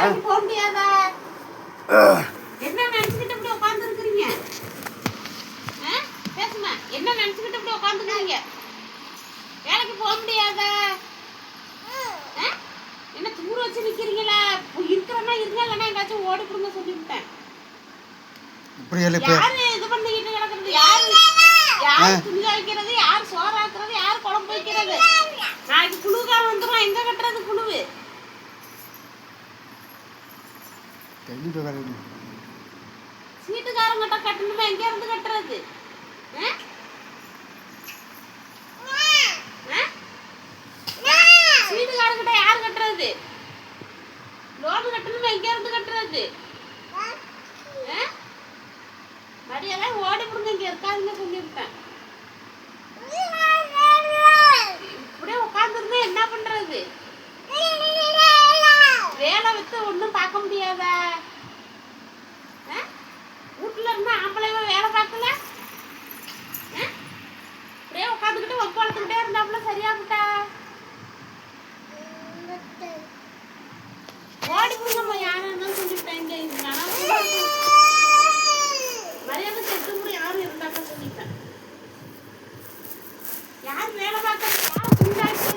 வேலைக்கு போக முடியாதா? என்ன நினைச்சுக்கிட்டு இப்படி உட்காந்துருக்கிறீங்க? பேசுமா, என்ன நினைச்சுக்கிட்டு இப்படி உட்காந்துக்கிறீங்க? வேலைக்கு போக முடியாதா? என்ன தூர வச்சு நிக்கிறீங்களா? இருக்கிறன்னா இருங்க, இல்லைன்னா எங்காச்சும் ஓடி கொடுங்க சொல்லிவிட்டேன். யாரு இது பண்ணிக்கிட்டு கிடக்குறது? யாரு துணி துவைக்கிறது? யாரு சோறாக்குறது? யாரு குழம்பு வைக்கிறது? நாளைக்கு குழுக்காக வந்துடும். எங்க கட்டுறது குழுவு? சீட்டுக்காரங்கிட்ட கட்டணுமா? எங்க இருந்து கட்டுறது? சீட்டுக்காரங்கிட்ட யாரு கட்டுறது? லோன் கட்டணுமா? எங்க இருந்து கட்டுறது? மரியாதை ஓடி கொடுங்க. இங்க இருக்கா